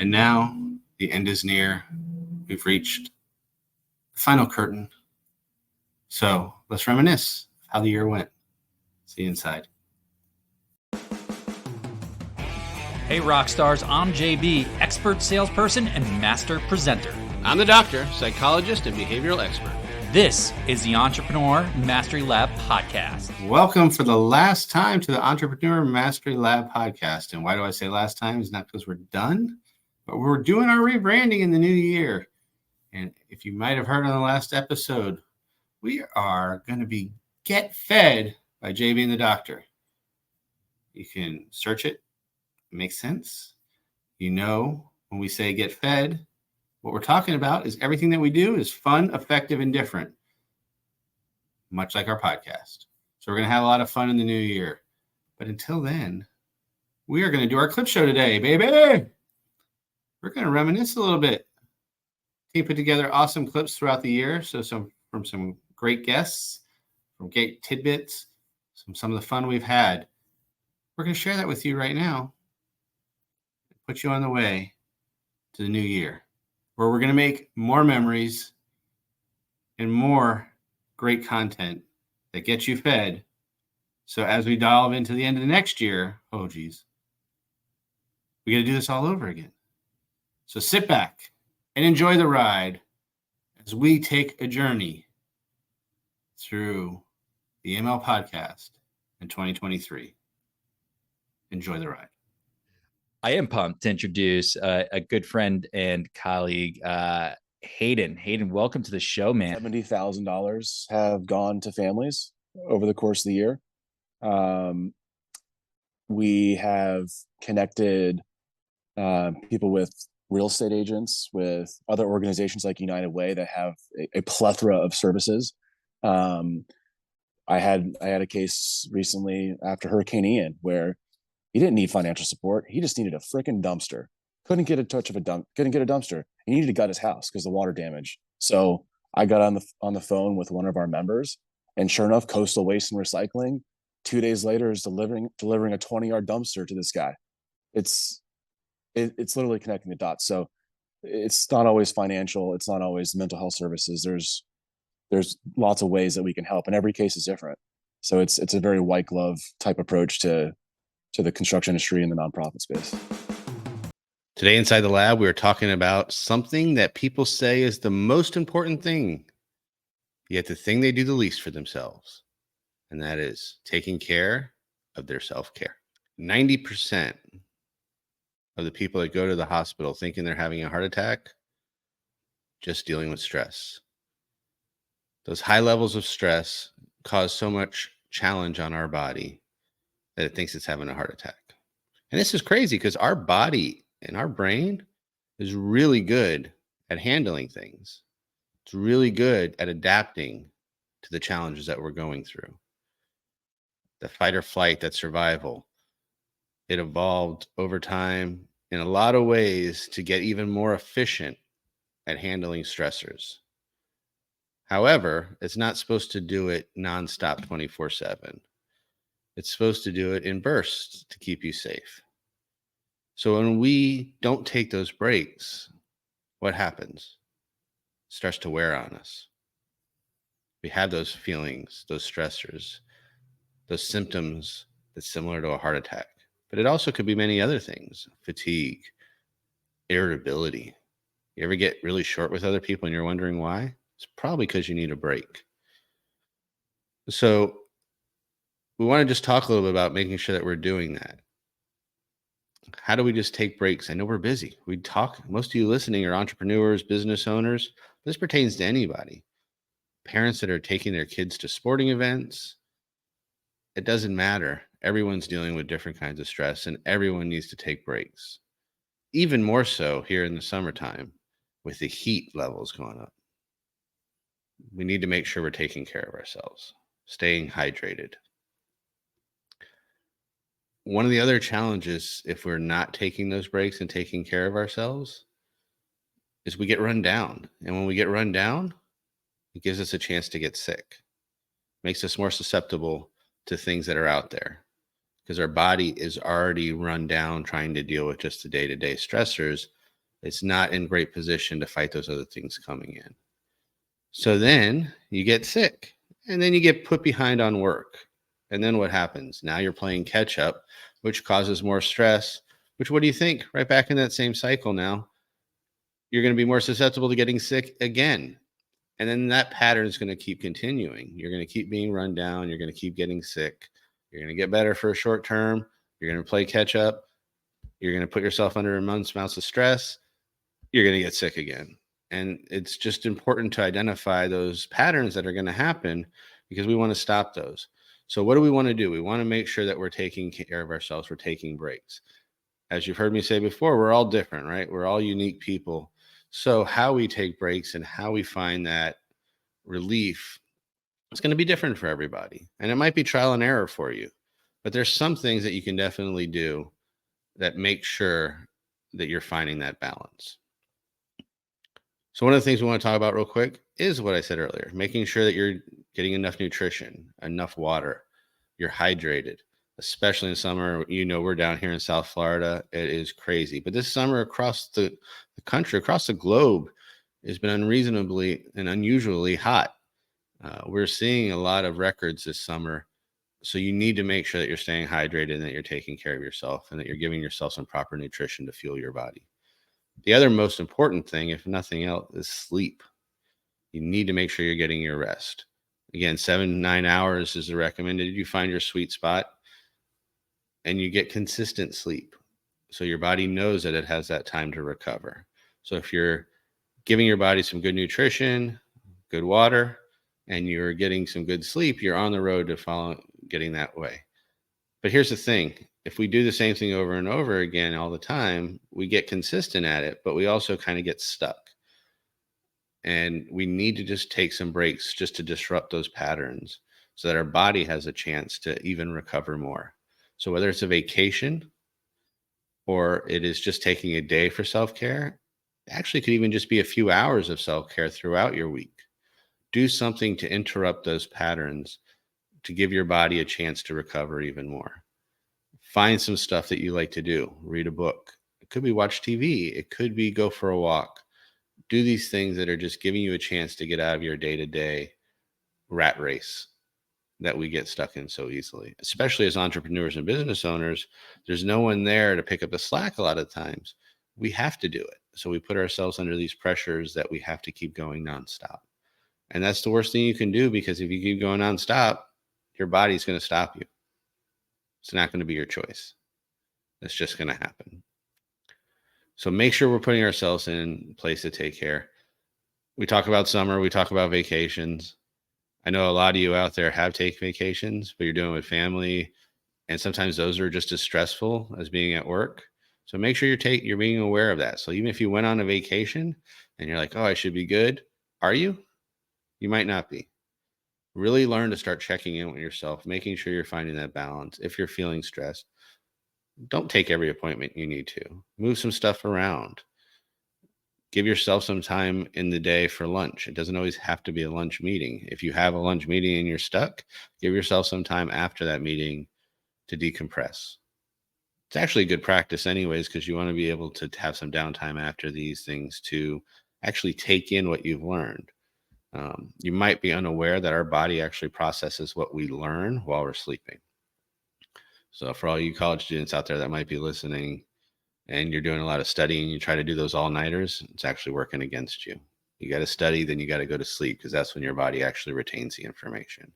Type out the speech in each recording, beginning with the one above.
And now the end is near. We've reached the final curtain. So let's reminisce how the year went. See you inside. Hey Rockstars, I'm JB, expert salesperson and master presenter. I'm the doctor, psychologist, and behavioral expert. This is the Entrepreneur Mastery Lab podcast. Welcome for the last time to the Entrepreneur Mastery Lab podcast. And why do I say last time? It's not because we're done, but we're doing our rebranding in the new year. And if you might have heard on the last episode, we are going to be Get Fed by JB and the Doctor. You can search it. It makes sense. You know, when we say get fed, what we're talking about is everything that we do is fun, effective, and different, much like our podcast. So we're going to have a lot of fun in the new year. But until then, we are going to do our clip show today, baby. We're going to reminisce a little bit. Team put together awesome clips throughout the year. So from some great guests, from great tidbits, some of the fun we've had. We're going to share that with you right now. Put you on the way to the new year, where we're going to make more memories and more great content that gets you fed. So as we dive into the end of the next year, we got to do this all over again. So sit back and enjoy the ride as we take a journey through the EML podcast in 2023. Enjoy the ride. I am pumped to introduce a good friend and colleague, Hayden. Hayden, welcome to the show, man. $70,000 have gone to families over the course of the year. We have connected people with real estate agents, with other organizations like United Way that have a plethora of services. I had a case recently after Hurricane Ian where he didn't need financial support. He just needed a freaking dumpster. Couldn't get a dumpster. He needed to gut his house because of the water damage. So I got on the phone with one of our members, and sure enough, Coastal Waste and Recycling 2 days later is delivering a 20-yard dumpster to this guy. It's literally connecting the dots. So it's not always financial. It's not always mental health services. There's lots of ways that we can help, and every case is different. So it's a very white glove type approach to the construction industry and the nonprofit space. Today inside the lab, we are talking about something that people say is the most important thing, yet the thing they do the least for themselves, and that is taking care of their self-care. 90% of the people that go to the hospital thinking they're having a heart attack, just dealing with stress. Those high levels of stress cause so much challenge on our body that it thinks it's having a heart attack. And this is crazy because our body and our brain is really good at handling things. It's really good at adapting to the challenges that we're going through. The fight or flight, that survival, it evolved over time in a lot of ways to get even more efficient at handling stressors. However, it's not supposed to do it nonstop 24/7. It's supposed to do it in bursts to keep you safe. So when we don't take those breaks, what happens? It starts to wear on us. We have those feelings, those stressors, those symptoms that's similar to a heart attack. But it also could be many other things: fatigue, irritability. You ever get really short with other people and you're wondering why? It's probably because you need a break. So we want to just talk a little bit about making sure that we're doing that. How do we just take breaks? I know we're busy. Most of you listening are entrepreneurs, business owners. This pertains to anybody. Parents that are taking their kids to sporting events. It doesn't matter. Everyone's dealing with different kinds of stress, and everyone needs to take breaks. Even more so here in the summertime with the heat levels going up. We need to make sure we're taking care of ourselves, staying hydrated. One of the other challenges, if we're not taking those breaks and taking care of ourselves, is we get run down. And when we get run down, it gives us a chance to get sick. Makes us more susceptible to things that are out there because our body is already run down trying to deal with just the day-to-day stressors It's not in great position to fight those other things coming in. So then you get sick, and then you get put behind on work. And then what happens? Now you're playing catch up, which causes more stress, which, what do you think? Right back in that same cycle now. You're going to be more susceptible to getting sick again. And then that pattern is going to keep continuing. You're going to keep being run down. You're going to keep getting sick. You're going to get better for a short term. You're going to play catch up. You're going to put yourself under immense amounts of stress. You're going to get sick again. And it's just important to identify those patterns that are going to happen, because we want to stop those. So what do we want to do? We want to make sure that we're taking care of ourselves. We're taking breaks. As you've heard me say before, we're all different, right? We're all unique people. So how we take breaks and how we find that relief, it's going to be different for everybody. And it might be trial and error for you. But there's some things that you can definitely do that make sure that you're finding that balance. So one of the things we want to talk about real quick is what I said earlier, making sure that you're getting enough nutrition, enough water, you're hydrated, especially in summer. You know, we're down here in South Florida. It is crazy. But this summer across the country, across the globe, has been unreasonably and unusually hot. We're seeing a lot of records this summer. So you need to make sure that you're staying hydrated and that you're taking care of yourself and that you're giving yourself some proper nutrition to fuel your body. The other most important thing, if nothing else, is sleep. You need to make sure you're getting your rest. Again, 7-9 hours is the recommended. You find your sweet spot and you get consistent sleep. So your body knows that it has that time to recover. So if you're giving your body some good nutrition, good water, and you're getting some good sleep, you're on the road to getting that way. But here's the thing. If we do the same thing over and over again all the time, we get consistent at it, but we also kind of get stuck. And we need to just take some breaks just to disrupt those patterns so that our body has a chance to even recover more. So whether it's a vacation or it is just taking a day for self-care, it actually could even just be a few hours of self-care throughout your week. Do something to interrupt those patterns to give your body a chance to recover even more. Find some stuff that you like to do. Read a book. It could be watch TV. It could be go for a walk. Do these things that are just giving you a chance to get out of your day-to-day rat race that we get stuck in so easily. Especially as entrepreneurs and business owners, there's no one there to pick up the slack a lot of times. We have to do it. So we put ourselves under these pressures that we have to keep going nonstop. And that's the worst thing you can do, because if you keep going nonstop, your body's going to stop you. It's not going to be your choice. It's just going to happen. So make sure we're putting ourselves in place to take care. We talk about summer. We talk about vacations. I know a lot of you out there have taken vacations, but you're doing it with family. And sometimes those are just as stressful as being at work. So make sure you're being aware of that. So even if you went on a vacation and you're like, oh, I should be good. Are you? You might not be. Really learn to start checking in with yourself, making sure you're finding that balance. If you're feeling stressed, don't take every appointment you need to. Move some stuff around. Give yourself some time in the day for lunch. It doesn't always have to be a lunch meeting. If you have a lunch meeting and you're stuck, give yourself some time after that meeting to decompress. It's actually good practice anyways, because you want to be able to have some downtime after these things to actually take in what you've learned. You might be unaware that our body actually processes what we learn while we're sleeping. So for all you college students out there that might be listening and you're doing a lot of studying, you try to do those all-nighters, it's actually working against you. You got to study, then you got to go to sleep, because that's when your body actually retains the information.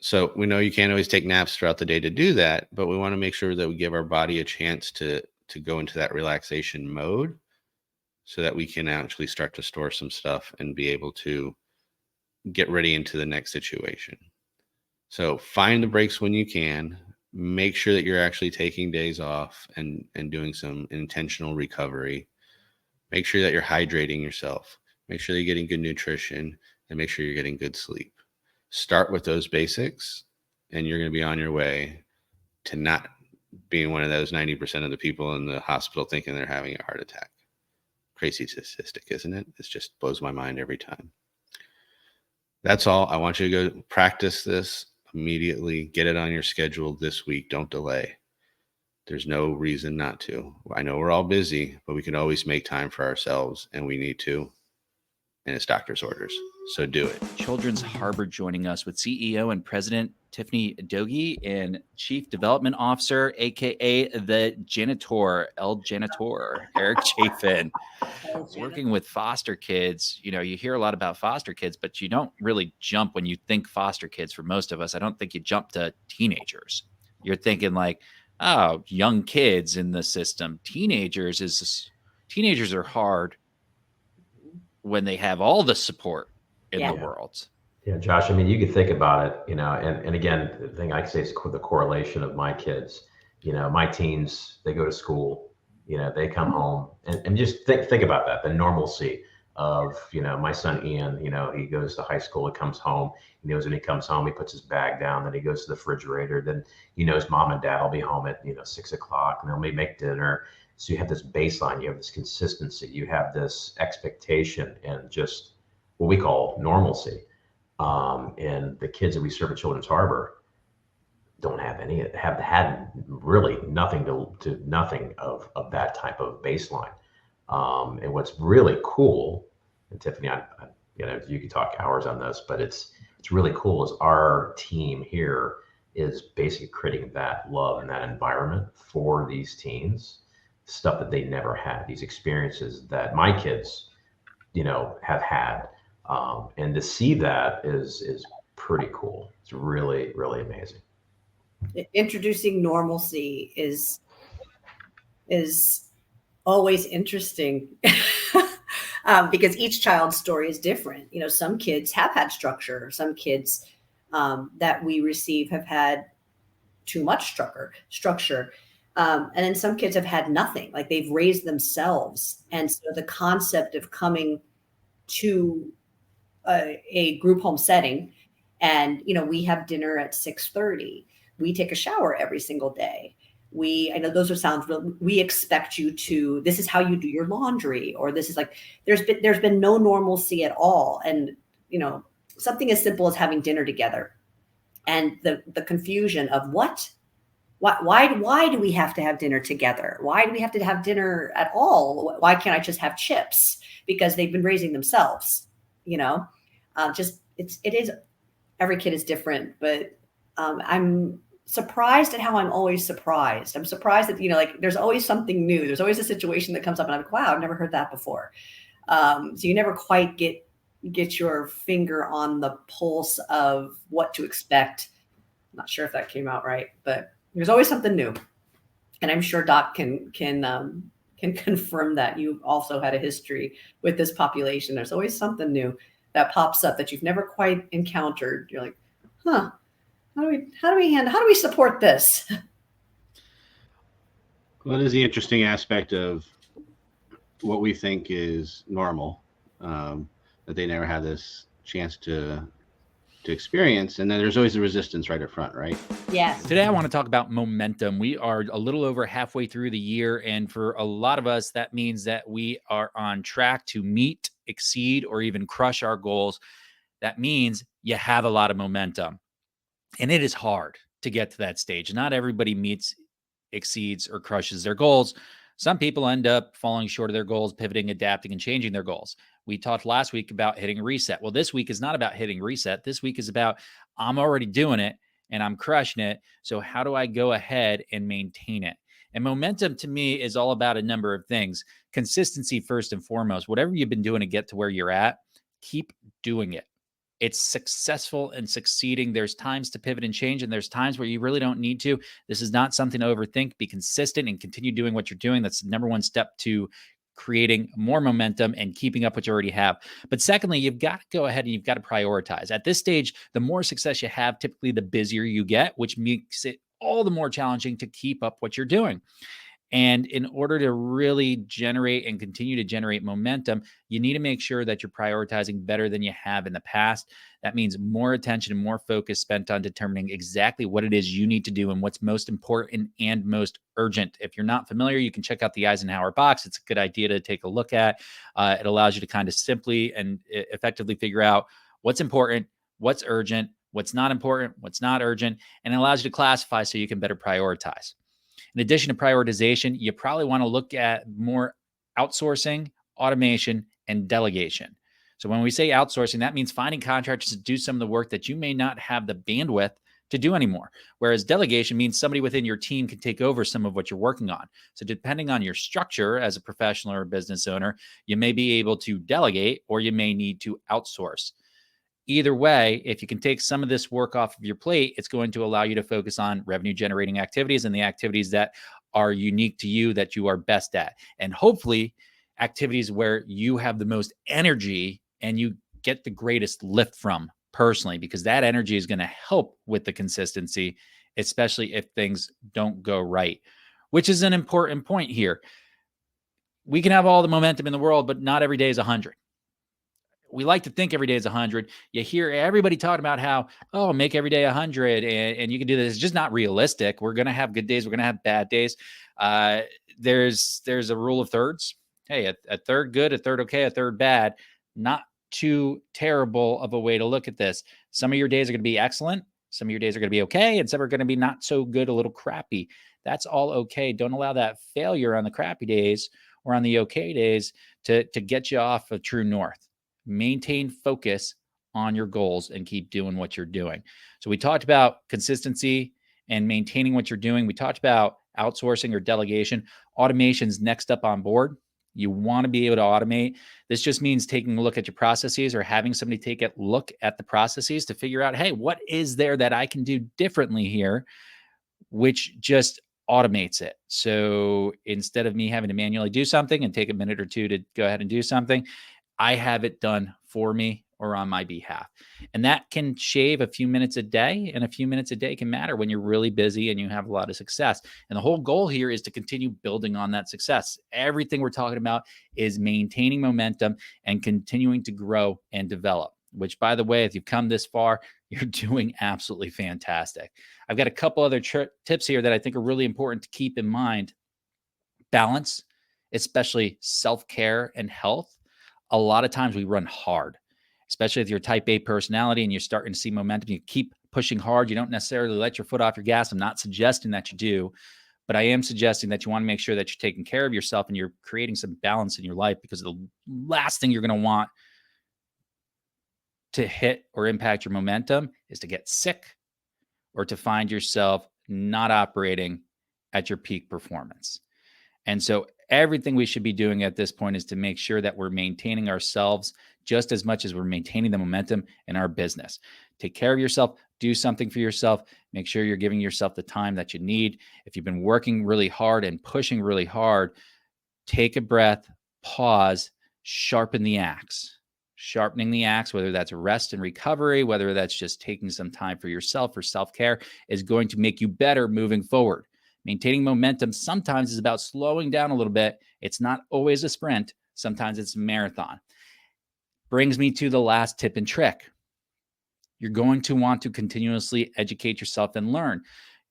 So we know you can't always take naps throughout the day to do that, but we want to make sure that we give our body a chance to go into that relaxation mode, so that we can actually start to store some stuff and be able to get ready into the next situation. So find the breaks when you can. Make sure that you're actually taking days off and doing some intentional recovery. Make sure that you're hydrating yourself. Make sure that you're getting good nutrition, and make sure you're getting good sleep. Start with those basics, and you're going to be on your way to not being one of those 90% of the people in the hospital thinking they're having a heart attack. Crazy statistic, isn't it? It just blows my mind every time. That's all. I want you to go practice this immediately. Get it on your schedule this week. Don't delay. There's no reason not to. I know we're all busy, but we can always make time for ourselves, and we need to. And it's doctor's orders. So do it. Children's Harbor joining us with CEO and President Tiffany Dogie and Chief Development Officer, aka the Janitor, El Janitor, Eric Chafin. Working with foster kids, you know, you hear a lot about foster kids, but you don't really jump when you think foster kids. For most of us, I don't think you jump to teenagers. You're thinking like, oh, young kids in the system. Teenagers are hard when they have all the support in the world. Yeah, Josh, I mean, you could think about it, you know, and again, the thing I can say is the correlation of my kids. You know, my teens, they go to school, you know, they come home, and just think about that, the normalcy of, you know, my son Ian, you know, he goes to high school, he comes home, he knows when he comes home, he puts his bag down, then he goes to the refrigerator, then he knows mom and dad will be home at, 6 o'clock, and they'll maybe make dinner. So you have this baseline, you have this consistency, you have this expectation, and just what we call normalcy. And the kids that we serve at Children's Harbor don't have have had really nothing to nothing of that type of baseline. And what's really cool, and Tiffany, you could talk hours on this, but it's really cool is our team here is basically creating that love and that environment for these teens, stuff that they never had, these experiences that my kids, have had. And to see that is pretty cool. It's really, really amazing. Introducing normalcy is always interesting because each child's story is different. Some kids have had structure. Some kids that we receive have had too much structure. And then some kids have had nothing, like they've raised themselves. And so the concept of coming to a group home setting and, we have dinner at 6:30. We take a shower every single day. I know those are sounds real. We expect you to, this is how you do your laundry, or this is like, there's been no normalcy at all. And, something as simple as having dinner together and the confusion of why do we have to have dinner together? Why do we have to have dinner at all? Why can't I just have chips? Because they've been raising themselves, every kid is different, but I'm surprised at how I'm always surprised. I'm surprised that, there's always something new. There's always a situation that comes up and I'm like, wow, I've never heard that before. So you never quite get your finger on the pulse of what to expect. I'm not sure if that came out right, but there's always something new. And I'm sure Doc can confirm that. You also had a history with this population. There's always something new that pops up that you've never quite encountered. You're like, huh, how do we support this? Well, it is the interesting aspect of what we think is normal, that they never had this chance to experience. And then there's always the resistance right up front, right? Yes. Today, I want to talk about momentum. We are a little over halfway through the year. And for a lot of us, that means that we are on track to meet, exceed, or even crush our goals. That means you have a lot of momentum. And it is hard to get to that stage. Not everybody meets, exceeds, or crushes their goals. Some people end up falling short of their goals, pivoting, adapting, and changing their goals. We talked last week about hitting reset. Well, this week is not about hitting reset. This week is about I'm already doing it and I'm crushing it. So how do I go ahead and maintain it? And momentum to me is all about a number of things. Consistency first and foremost. Whatever you've been doing to get to where you're at, keep doing it. It's successful and succeeding. There's times to pivot and change, and there's times where you really don't need to. This is not something to overthink. Be consistent and continue doing what you're doing. That's the number one step to creating more momentum and keeping up what you already have. But secondly, you've got to go ahead and you've got to prioritize. At this stage, the more success you have, typically the busier you get, which makes it all the more challenging to keep up what you're doing. And in order to really generate and continue to generate momentum, you need to make sure that you're prioritizing better than you have in the past. That means more attention and more focus spent on determining exactly what it is you need to do and what's most important and most urgent. If you're not familiar, you can check out the Eisenhower box. It's a good idea to take a look at. It allows you to kind of simply and effectively figure out what's important, what's urgent, what's not important, what's not urgent, and it allows you to classify so you can better prioritize. In addition to prioritization, you probably want to look at more outsourcing, automation, and delegation. So when we say outsourcing, that means finding contractors to do some of the work that you may not have the bandwidth to do anymore. Whereas delegation means somebody within your team can take over some of what you're working on. So depending on your structure as a professional or a business owner, you may be able to delegate or you may need to outsource. Either way, if you can take some of this work off of your plate, it's going to allow you to focus on revenue generating activities and the activities that are unique to you that you are best at. And hopefully activities where you have the most energy and you get the greatest lift from personally, because that energy is going to help with the consistency, especially if things don't go right, which is an important point here. We can have all the momentum in the world, but not every day is 100. We like to think every day is 100. You hear everybody talking about how, oh, make every day 100 and you can do this. It's just not realistic. We're going to have good days. We're going to have bad days. There's a rule of thirds. Hey, a third good, a third okay, a third bad. Not too terrible of a way to look at this. Some of your days are going to be excellent. Some of your days are going to be okay. And some are going to be not so good, a little crappy. That's all okay. Don't allow that failure on the crappy days or on the okay days to get you off of true north. Maintain focus on your goals and keep doing what you're doing. So we talked about consistency and maintaining what you're doing. We talked about outsourcing or delegation. Automation's next up on board. You want to be able to automate. This just means taking a look at your processes or having somebody take a look at the processes to figure out, hey, what is there that I can do differently here, which just automates it. So instead of me having to manually do something and take a minute or two to go ahead and do something, I have it done for me or on my behalf. And that can shave a few minutes a day, and a few minutes a day can matter when you're really busy and you have a lot of success. And the whole goal here is to continue building on that success. Everything we're talking about is maintaining momentum and continuing to grow and develop, which, by the way, if you've come this far, you're doing absolutely fantastic. I've got a couple other tips here that I think are really important to keep in mind. Balance, especially self-care and health. A lot of times we run hard, especially if you're a type A personality and you're starting to see momentum. You keep pushing hard. You don't necessarily let your foot off your gas. I'm not suggesting that you do, but I am suggesting that you want to make sure that you're taking care of yourself and you're creating some balance in your life, because the last thing you're going to want to hit or impact your momentum is to get sick or to find yourself not operating at your peak performance. And so everything we should be doing at this point is to make sure that we're maintaining ourselves just as much as we're maintaining the momentum in our business. Take care of yourself, do something for yourself, make sure you're giving yourself the time that you need. If you've been working really hard and pushing really hard, take a breath, pause, sharpen the axe. Sharpening the axe, whether that's rest and recovery, whether that's just taking some time for yourself or self-care, is going to make you better moving forward. Maintaining momentum sometimes is about slowing down a little bit. It's not always a sprint. Sometimes it's a marathon. Brings me to the last tip and trick. You're going to want to continuously educate yourself and learn.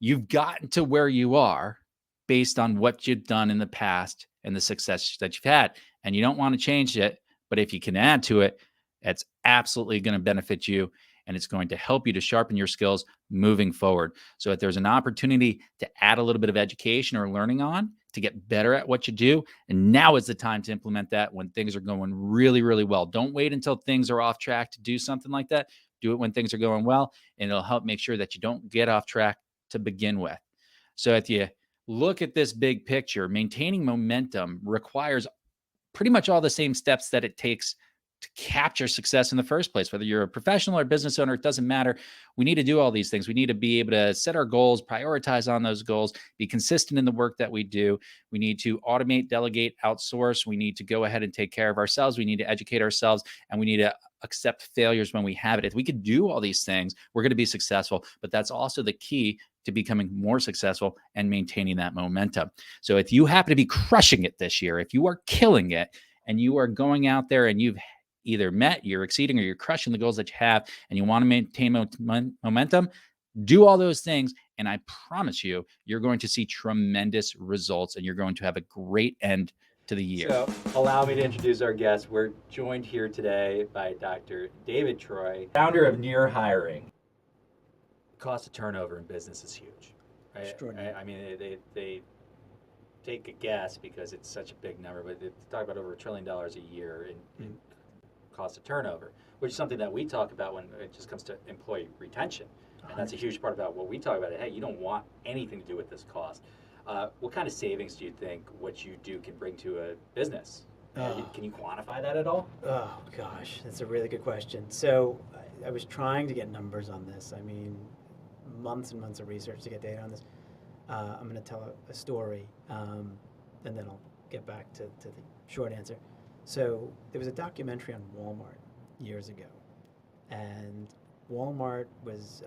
You've gotten to where you are based on what you've done in the past and the success that you've had. And you don't want to change it, but if you can add to it, it's absolutely going to benefit you. And it's going to help you to sharpen your skills moving forward. So if there's an opportunity to add a little bit of education or learning on to get better at what you do, and now is the time to implement that when things are going really, really well. Don't wait until things are off track to do something like that. Do it when things are going well, and it'll help make sure that you don't get off track to begin with. So if you look at this big picture, maintaining momentum requires pretty much all the same steps that it takes to capture success in the first place. Whether you're a professional or business owner, it doesn't matter. We need to do all these things. We need to be able to set our goals, prioritize on those goals, be consistent in the work that we do. We need to automate, delegate, outsource. We need to go ahead and take care of ourselves. We need to educate ourselves, and we need to accept failures when we have it. If we could do all these things, we're going to be successful. But that's also the key to becoming more successful and maintaining that momentum. So if you happen to be crushing it this year, if you are killing it and you are going out there and you've either met, you're exceeding, or you're crushing the goals that you have, and you want to maintain momentum, do all those things. And I promise you, you're going to see tremendous results, and you're going to have a great end to the year. So allow me to introduce our guest. We're joined here today by Dr. David Troy, founder of Near Hiring. The cost of turnover in business is huge. Right? Extraordinary. I mean, take a guess because it's such a big number, but it's talk about over $1 trillion a year in cost of turnover, which is something that we talk about when it just comes to employee retention. And that's a huge part about what we talk about. Hey, you don't want anything to do with this cost. What kind of savings do you think what you do can bring to a business? Can you quantify that at all? Oh gosh, that's a really good question. So I was trying to get numbers on this. I mean, months and months of research to get data on this. I'm going to tell a story, and then I'll get back to the short answer. So there was a documentary on Walmart years ago, and Walmart was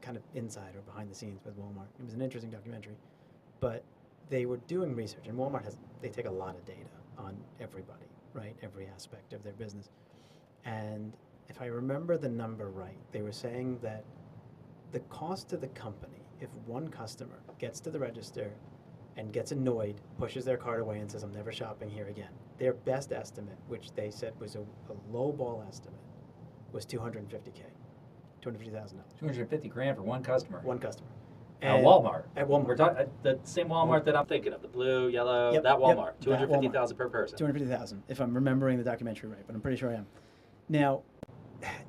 kind of inside or behind the scenes with Walmart. It was an interesting documentary, but they were doing research, and Walmart they take a lot of data on everybody, right? Every aspect of their business. And if I remember the number right, they were saying that the cost to the company, if one customer gets to the register and gets annoyed, pushes their cart away and says, I'm never shopping here again, their best estimate, which they said was a low ball estimate, was $250,000. $250,000 for one customer. One customer. At Walmart. At Walmart. We're talking the same Walmart that I'm thinking of, the blue, yellow, Yep, that Walmart. yep, that $250,000 per person. $250,000, if I'm remembering the documentary right, but I'm pretty sure I am. Now,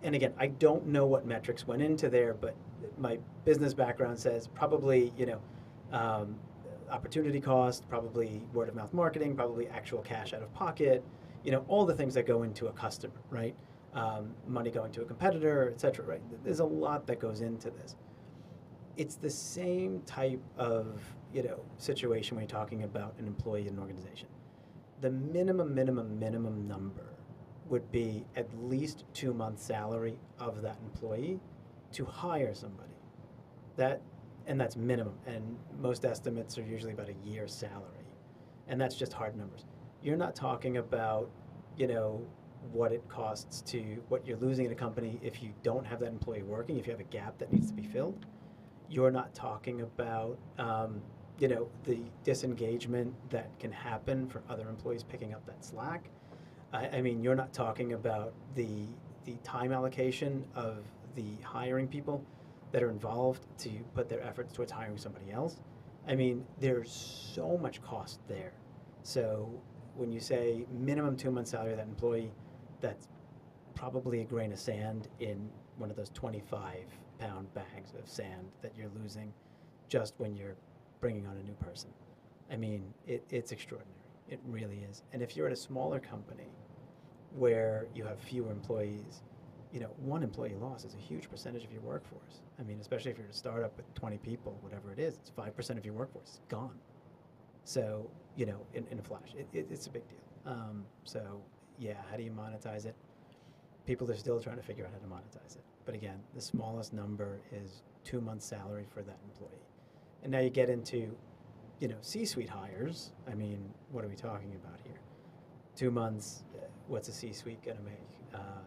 and again, I don't know what metrics went into there, but my business background says probably, opportunity cost, probably word of mouth marketing, probably actual cash out of pocket, all the things that go into a customer, right? Money going to a competitor, et cetera, right? There's a lot that goes into this. It's the same type of, situation when you're talking about an employee in an organization. The minimum number would be at least 2 months' salary of that employee to hire somebody. That's minimum, and most estimates are usually about a year's salary, and that's just hard numbers. You're not talking about, what it costs what you're losing in a company if you don't have that employee working, if you have a gap that needs to be filled. You're not talking about, the disengagement that can happen for other employees picking up that slack. I mean, you're not talking about the time allocation of the hiring people that are involved to put their efforts towards hiring somebody else. I mean, there's so much cost there. So when you say minimum 2 months salary of that employee, that's probably a grain of sand in one of those 25-pound bags of sand that you're losing just when you're bringing on a new person. I mean, it's extraordinary. It really is. And if you're at a smaller company where you have fewer employees, one employee loss is a huge percentage of your workforce. I mean, especially if you're a startup with 20 people, whatever it is, it's 5% of your workforce is gone. So, in a flash, it's a big deal. So, yeah, how do you monetize it? People are still trying to figure out how to monetize it. But again, the smallest number is 2 months' salary for that employee. And now you get into, C-suite hires. I mean, what are we talking about here? 2 months, what's a C-suite going to make?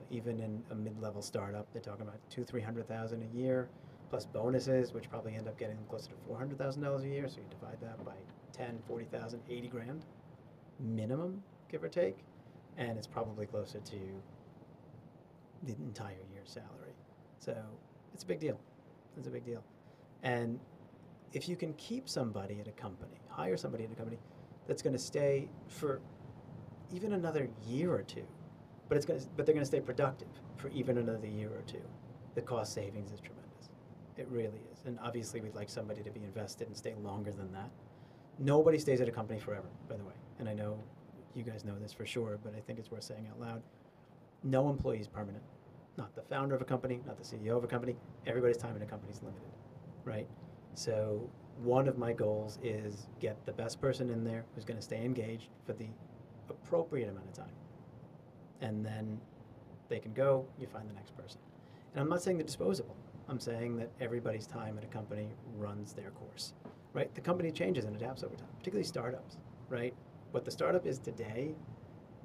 Even in a mid-level startup, they're talking about $200,000-300,000 a year, plus bonuses, which probably end up getting them closer to $400,000 a year. So you divide that by 10, 40,000, 80 grand minimum, give or take, and it's probably closer to the entire year's salary. So it's a big deal. It's a big deal. And if you can keep somebody at a company, hire somebody at a company that's going to stay for even another year or two, but they're going to stay productive for even another year or two, the cost savings is tremendous. It really is. And obviously we'd like somebody to be invested and stay longer than that. Nobody stays at a company forever, by the way. And I know you guys know this for sure, but I think it's worth saying out loud. No employee is permanent. Not the founder of a company, not the CEO of a company. Everybody's time in a company is limited, right? So one of my goals is get the best person in there who's going to stay engaged for the appropriate amount of time. And then they can go, you find the next person. And I'm not saying they're disposable. I'm saying that everybody's time at a company runs their course, right? The company changes and adapts over time, particularly startups, right? What the startup is today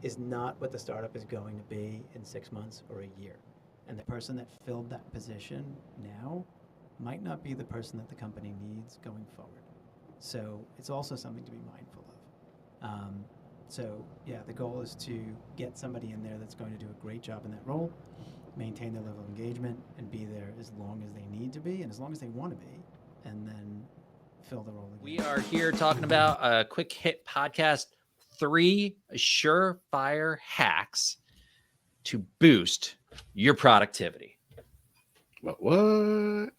is not what the startup is going to be in 6 months or a year. And the person that filled that position now might not be the person that the company needs going forward. So it's also something to be mindful of. So yeah, the goal is to get somebody in there that's going to do a great job in that role, maintain their level of engagement, and be there as long as they need to be and as long as they want to be, and then fill the role again. We are here talking about a quick hit podcast, 3 surefire hacks to boost your productivity. What?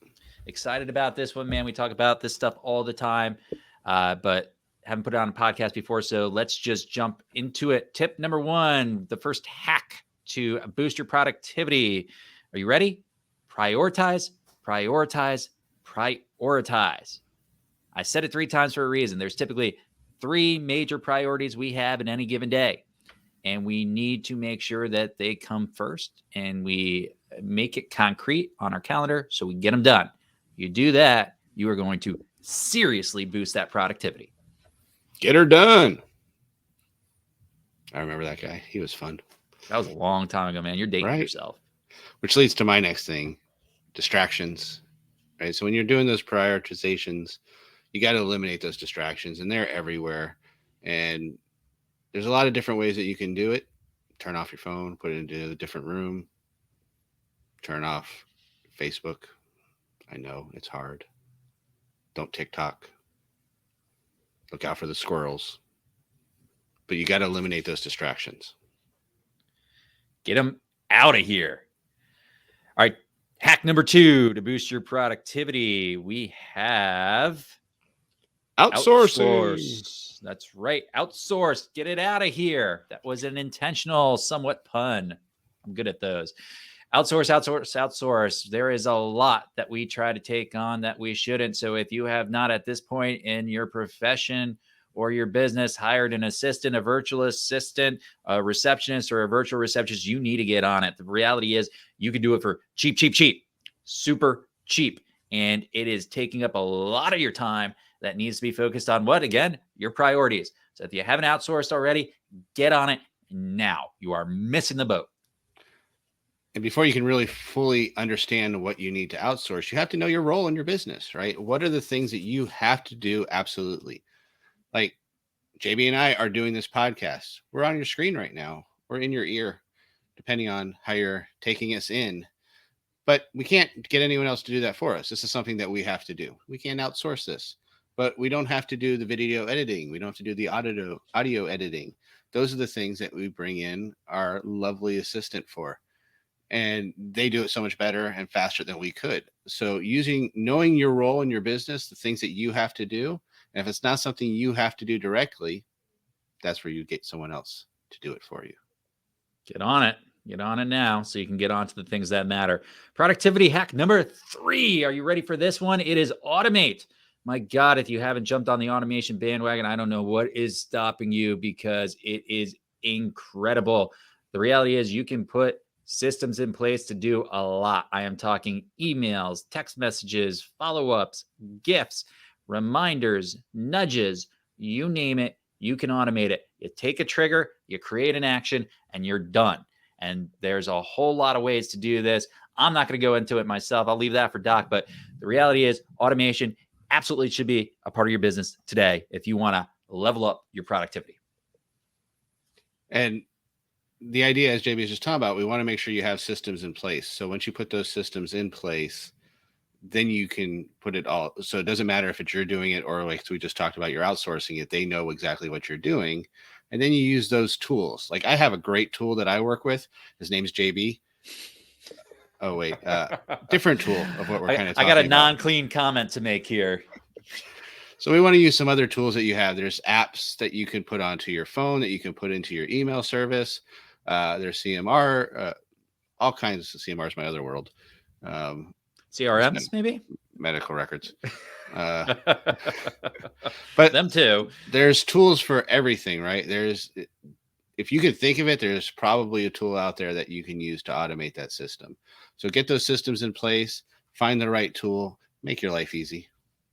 Excited about this one, man. We talk about this stuff all the time, but haven't put it on a podcast before. So let's just jump into it. Tip number 1, the first hack to boost your productivity. Are you ready? Prioritize, prioritize, prioritize. I said it 3 times for a reason. There's typically 3 major priorities we have in any given day, and we need to make sure that they come first and we make it concrete on our calendar so we get them done. You do that, you are going to seriously boost that productivity. Get her done. I remember that guy. He was fun. That was a long time ago, man. You're dating Right. yourself. Which leads to my next thing, distractions. Right. So when you're doing those prioritizations, you got to eliminate those distractions, and they're everywhere. And there's a lot of different ways that you can do it. Turn off your phone, put it into a different room, turn off Facebook. I know it's hard. Don't TikTok. Look out for the squirrels. But you got to eliminate those distractions. Get them out of here. All right. Hack number 2 to boost your productivity. We have Outsourcing. outsource. That's right. Outsource. Get it out of here. That was an intentional, somewhat pun. I'm good at those. Outsource, outsource, outsource. There is a lot that we try to take on that we shouldn't. So if you have not at this point in your profession or your business hired an assistant, a virtual assistant, a receptionist, or a virtual receptionist, you need to get on it. The reality is you can do it for cheap, cheap, cheap, super cheap. And it is taking up a lot of your time that needs to be focused on what? Again, your priorities. So if you haven't outsourced already, get on it now. You are missing the boat. And before you can really fully understand what you need to outsource, you have to know your role in your business, right? What are the things that you have to do? Absolutely. Like JB and I are doing this podcast. We're on your screen right now. We're in your ear, depending on how you're taking us in. But we can't get anyone else to do that for us. This is something that we have to do. We can't outsource this, but we don't have to do the video editing. We don't have to do the audio editing. Those are the things that we bring in our lovely assistant for. And they do it so much better and faster than we could. So knowing your role in your business, the things that you have to do, and if it's not something you have to do directly, that's where you get someone else to do it for you. Get on it. Get on it now so you can get on to the things that matter. Productivity hack number 3. Are you ready for this one? It is automate. My God, if you haven't jumped on the automation bandwagon, I don't know what is stopping you, because it is incredible. The reality is you can put systems in place to do a lot. I am talking emails, text messages, follow-ups, gifts, reminders, nudges, you name it, you can automate it. You take a trigger, you create an action, and you're done. And there's a whole lot of ways to do this. I'm not going to go into it myself. I'll leave that for Doc. But the reality is automation absolutely should be a part of your business today if you want to level up your productivity. And the idea, as JB is just talking about, we want to make sure you have systems in place. So once you put those systems in place, then you can put it all. So it doesn't matter if it's you're doing it or, like we just talked about, you're outsourcing it. They know exactly what you're doing. And then you use those tools. Like I have a great tool that I work with. His name's JB. Oh, wait. Different tool of what we're kind of talking I got a about. non-clean comment to make here. So we want to use some other tools that you have. There's apps that you can put onto your phone that you can put into your email service. There's CMR, all kinds of CMR is my other world. CRMs, maybe? Medical records. But them too. There's tools for everything, right? If you could think of it, there's probably a tool out there that you can use to automate that system. So get those systems in place, find the right tool, make your life easy.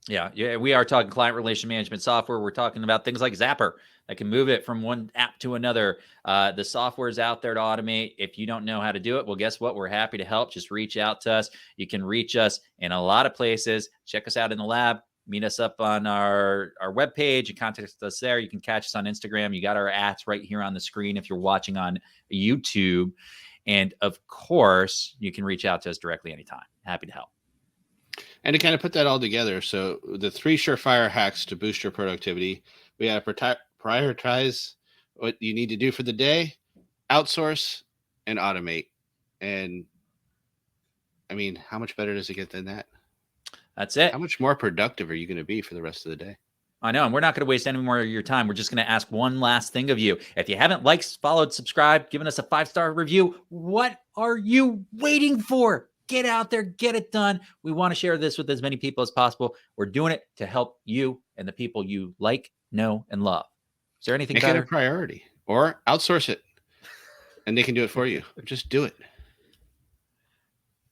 Yeah. We are talking client relation management software. We're talking about things like Zapper that can move it from one app to another. The software is out there to automate. If you don't know how to do it, well, guess what? We're happy to help. Just reach out to us. You can reach us in a lot of places. Check us out in the lab. Meet us up on our webpage and contact us there. You can catch us on Instagram. You got our ads right here on the screen if you're watching on YouTube. And of course, you can reach out to us directly anytime. Happy to help. And to kind of put that all together, so the 3 surefire hacks to boost your productivity, we have prioritize what you need to do for the day, outsource, and automate. And I mean, how much better does it get than that? That's it. How much more productive are you going to be for the rest of the day? I know. And we're not going to waste any more of your time. We're just going to ask one last thing of you. If you haven't liked, followed, subscribed, given us a 5-star review, what are you waiting for? Get out there, get it done. We want to share this with as many people as possible. We're doing it to help you and the people you like, know, and love. Is there anything Make better? it a priority or outsource it and they can do it for you. Just do it.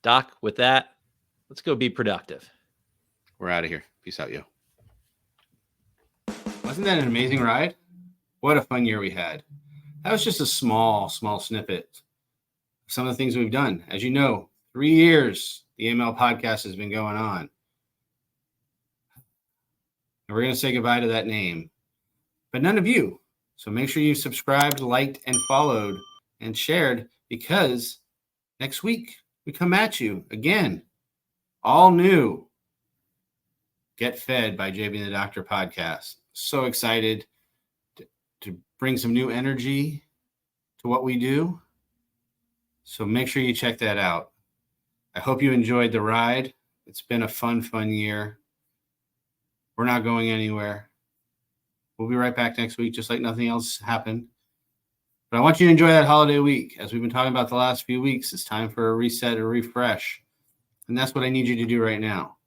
Doc, with that, let's go be productive. We're out of here. Peace out, yo. Wasn't that an amazing ride? What a fun year we had. That was just a small snippet of some of the things we've done. As you know, 3 years the EML podcast has been going on. And we're going to say goodbye to that name, but none of you. So make sure you subscribed, liked, and followed and shared, because next week we come at you again, all new. Get Fed by JB and the Doctor podcast. So excited to bring some new energy to what we do. So make sure you check that out. I hope you enjoyed the ride. It's been a fun year. We're not going anywhere. We'll be right back next week, just like nothing else happened. But I want you to enjoy that holiday week. As we've been talking about the last few weeks, it's time for a reset, a refresh. And that's what I need you to do right now.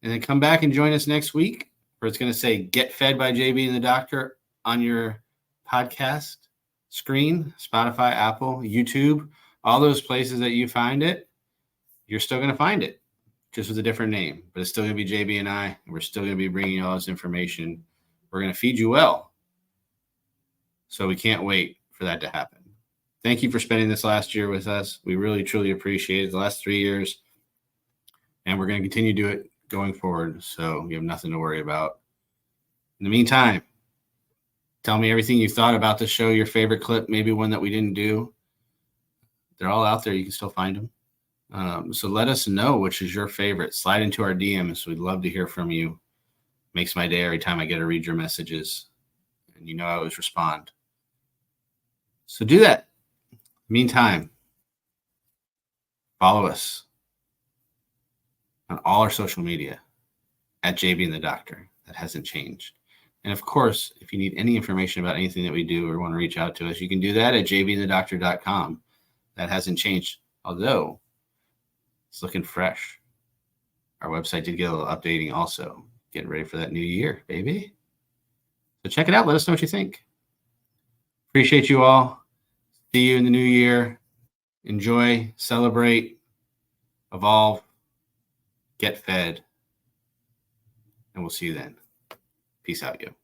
And then come back and join us next week, where it's going to say Get Fed by JB and the Doctor on your podcast screen, Spotify, Apple, YouTube, all those places that you find it. You're still going to find it, just with a different name. But it's still going to be JB and I, and we're still going to be bringing you all this information. We're going to feed you well. So we can't wait for that to happen. Thank you for spending this last year with us. We really, truly appreciate it, the last 3 years. And we're going to continue to do it going forward. So you have nothing to worry about. In the meantime, tell me everything you thought about the show, your favorite clip, maybe one that we didn't do. They're all out there. You can still find them. So let us know which is your favorite. Slide into our DMs. We'd love to hear from you. Makes my day every time I get to read your messages. And you know I always respond. So do that. Meantime, follow us on all our social media at JB and the Doctor. That hasn't changed. And of course, if you need any information about anything that we do or want to reach out to us, you can do that at jbandthedoctor.com. That hasn't changed, although it's looking fresh. Our website did get a little updating also. Getting ready for that new year, baby. So check it out. Let us know what you think. Appreciate you all. See you in the new year. Enjoy, celebrate, evolve, get fed. And we'll see you then. Peace out, you.